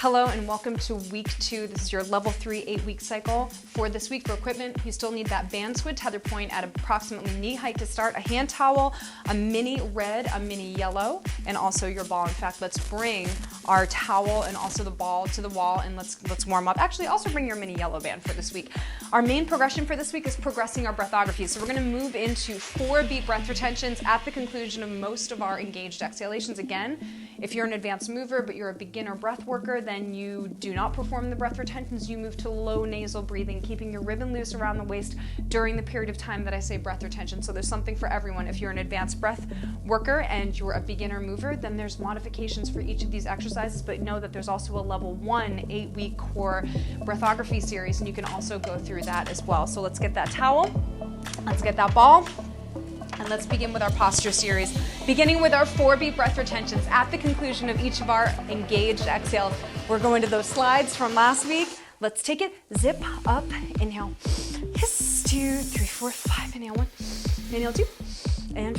Hello and welcome to week 2. This is your level 3 8-week cycle. For this week for equipment, you still need that BANDSQUID tether point at approximately knee height to start, a hand towel, a mini red, a mini yellow, and also your ball. In fact, let's bring our towel and also the ball to the wall and let's warm up. Actually, also bring your mini yellow band for this week. Our main progression for this week is progressing our breathography. So we're going to move into 4-beat breath retentions at the conclusion of most of our engaged exhalations. Again, if you're an advanced mover but you're a beginner breath worker, then you do not perform the breath retentions. You move to low nasal breathing, keeping your ribbon loose around the waist during the period of time that I say breath retention. So there's something for everyone. If you're an advanced breath worker and you're a beginner mover, then there's modifications for each of these exercises, but know that there's also a level 1 8-week core breathography series, and you can also go through that as well. So let's get that towel, let's get that ball, and let's begin with our posture series, beginning with our 4-beat breath retentions. At the conclusion of each of our engaged exhales, we're going to those slides from last week. Let's take it, zip up, inhale, hiss, 2, 3, 4, 5, inhale 1, inhale 2, and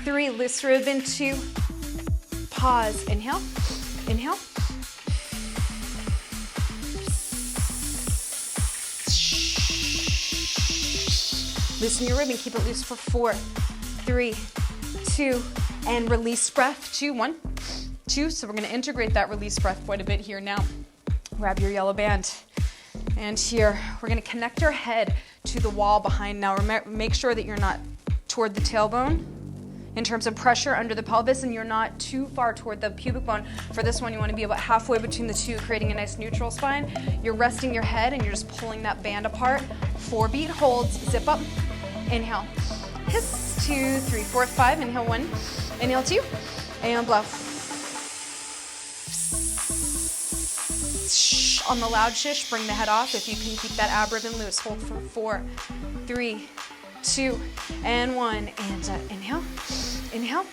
3, loose ribbon, 2, pause, inhale, inhale, loosen your ribbon, keep it loose for 4, 3, 2, and release breath, 2, 1, 2. So we're gonna integrate that release breath quite a bit here now. Grab your yellow band. And here, we're gonna connect your head to the wall behind now. Make sure that you're not toward the tailbone in terms of pressure under the pelvis, and you're not too far toward the pubic bone. For this one, you wanna be about halfway between the two, creating a nice neutral spine. You're resting your head and you're just pulling that band apart. 4-beat holds, zip up, inhale, hiss, 2, 3, 4, 5, inhale 1, inhale 2, and blow. On the loud shish, bring the head off. If you can keep that ab ribbon loose, hold for 4, 3, 2, and 1, and inhale, inhale.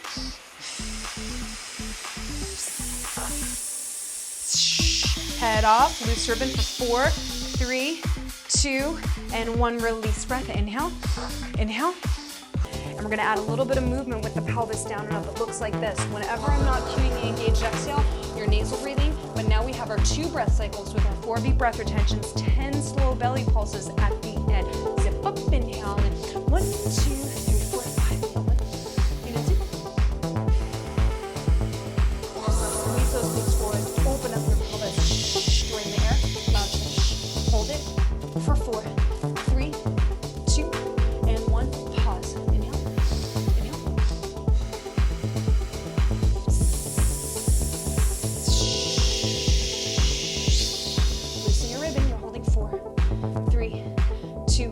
Head off, loose ribbon for 4, 3, 2, and 1, release breath, inhale, inhale. And we're gonna add a little bit of movement with the pelvis down and up. It looks like this. Whenever I'm not cueing the engaged exhale, you're nasal breathing, but now we have our 2 breath cycles with our 4-beat breath retentions, 10 slow belly pulses at the end. Zip up, inhale, and 1, 2, 3, 4, 5, inhale 1, inhale 2. Squeeze those glutes forward, open up your pelvis, join the air, loud push, hold it for 4, 3, 2, and 1, pause, inhale, inhale. Loosen your ribbon, you're holding 4, 3, 2,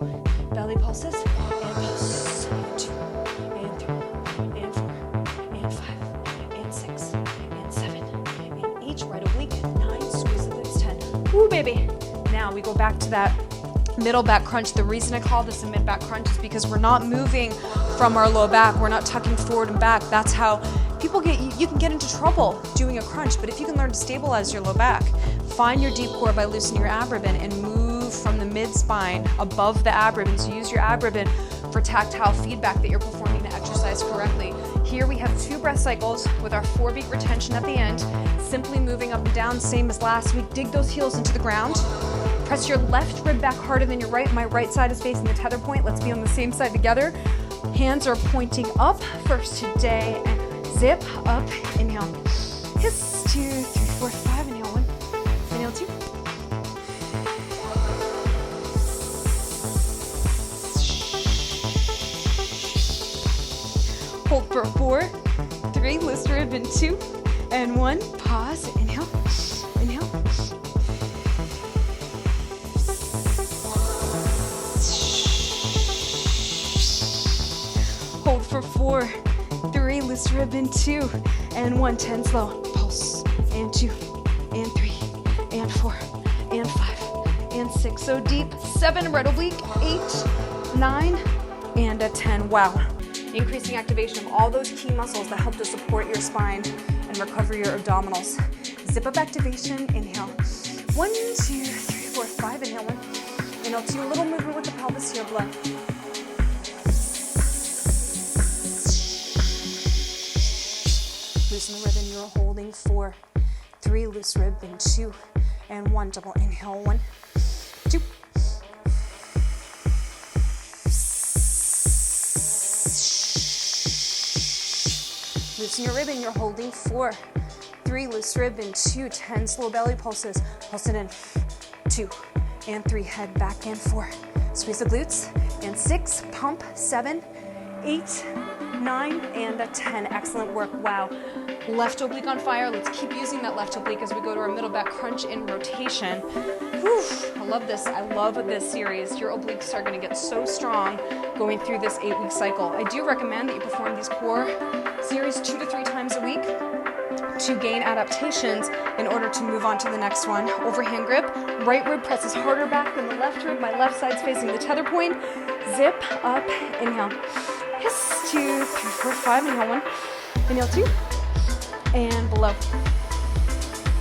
belly pulses, and pulse, 2, and 3, and 4, and 5, and 6, and 7, and 8, right oblique, 9, squeeze the glutes, 10, woo baby. Now we go back to that middle back crunch. The reason I call this a mid back crunch is because we're not moving from our low back. We're not tucking forward and back. That's how people you can get into trouble doing a crunch, but if you can learn to stabilize your low back, find your deep core by loosening your ab ribbon and move from the mid spine above the ab ribbon. So use your ab ribbon for tactile feedback that you're performing the exercise correctly. Here we have 2 breath cycles with our 4-beat retention at the end, simply moving up and down, same as last week. Dig those heels into the ground. Press your left rib back harder than your right. My right side is facing the tether point. Let's be on the same side together. Hands are pointing up first today. And zip up, inhale. Hiss, 2, 3, 4, 5, inhale 1, inhale 2. Hold for 4, 3, loose ribbon, 2, and 1, pause, inhale, inhale. Hold for 4, 3, loose ribbon, 2, and 1, 10 slow. Pulse, and 2, and 3, and 4, and 5, and 6. So deep, 7, right oblique, 8, 9, and a 10. Wow. Increasing activation of all those key muscles that help to support your spine and recover your abdominals. Zip up activation, inhale. 1, 2, 3, 4, 5, inhale 1. Inhale 2, a little movement with the pelvis here, blood. and 2, and 1. Double inhale, 1, 2. Loosen your ribbon, you're holding 4, 3, loose ribbon, 2, 10 slow belly pulses. Pulse it in, 2, and 3, head back and 4. Squeeze the glutes, and 6, pump, 7, 8, 9, and a 10. Excellent work, wow. Left oblique on fire. Let's keep using that left oblique as we go to our middle back crunch in rotation. Whew, I love this. I love this series. Your obliques are gonna get so strong going through this 8-week cycle. I do recommend that you perform these core series 2 to 3 times a week to gain adaptations in order to move on to the next one. Overhand grip, right rib presses harder back than the left rib. My left side's facing the tether point. Zip up, inhale. Hiss, 2, 3, 4, 5, inhale 1, inhale 2, and below.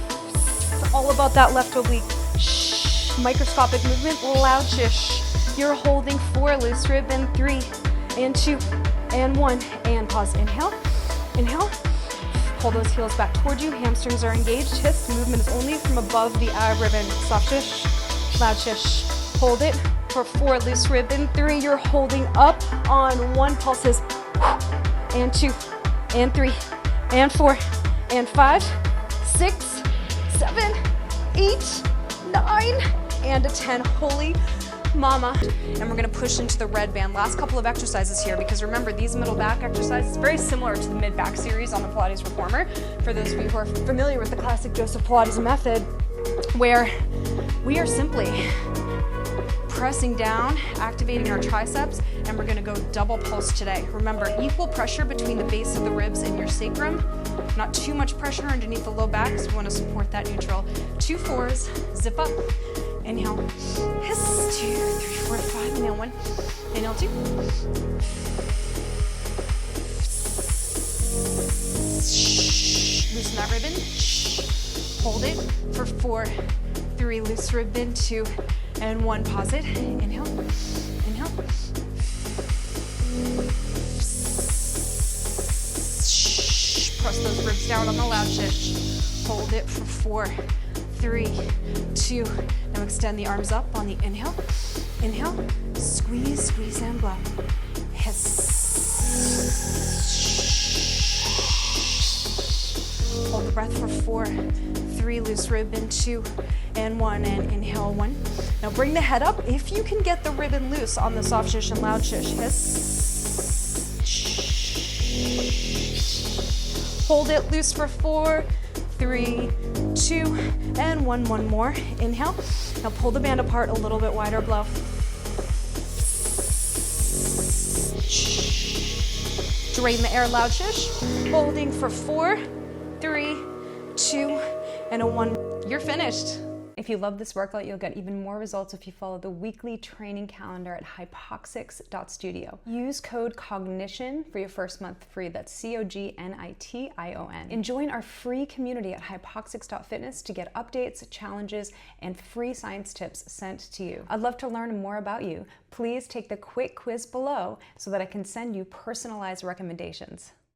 It's all about that left oblique. Shh. Microscopic movement, loud shish. You're holding 4, loose ribbon, 3, and 2, and 1, and pause. Inhale, inhale. Pull those heels back towards you. Hamstrings are engaged. Hiss. Movement is only from above the ribbon. Soft shish, loud shish. Hold it for 4, loose ribbon, 3. You're holding up on 1. Pulses, and 2, and 3, and 4, and 5, 6, 7, 8, 9, and a 10. Holy mama. And we're gonna push into the red band. Last couple of exercises here, because remember, these middle back exercises, very similar to the mid back series on the Pilates Reformer. For those of you who are familiar with the classic Joseph Pilates method, where we are simply pressing down, activating our triceps, and we're gonna go double pulse today. Remember, equal pressure between the base of the ribs and your sacrum. Not too much pressure underneath the low back, because we wanna support that neutral. 2 4s, zip up, inhale, hiss, 2, 3, 4, 5, inhale 1, inhale 2. Loosen that ribbon, hold it for 4, 3, loose ribbon, 2, and 1, pause it, inhale, inhale. Press those ribs down on the loud shish. Hold it for 4, 3, 2. Now extend the arms up on the inhale. Inhale, squeeze, squeeze, and blow. Hiss. Hold the breath for 4, 3, loose ribbon, 2, and 1, and inhale 1. Now bring the head up if you can get the ribbon loose on the soft shish and loud shish. Hiss. Hold it loose for 4, 3, 2, and 1. One more. Inhale. Now pull the band apart a little bit wider. Blow. Drain the air. Loud shish. Holding for 4, 3, 2, and a 1. You're finished. If you love this workout, you'll get even more results if you follow the weekly training calendar at HYPOXiX.studio. Use code COGNITION for your first month free. That's COGNITION. And join our free community at HYPOXiX.fitness to get updates, challenges, and free science tips sent to you. I'd love to learn more about you. Please take the quick quiz below so that I can send you personalized recommendations.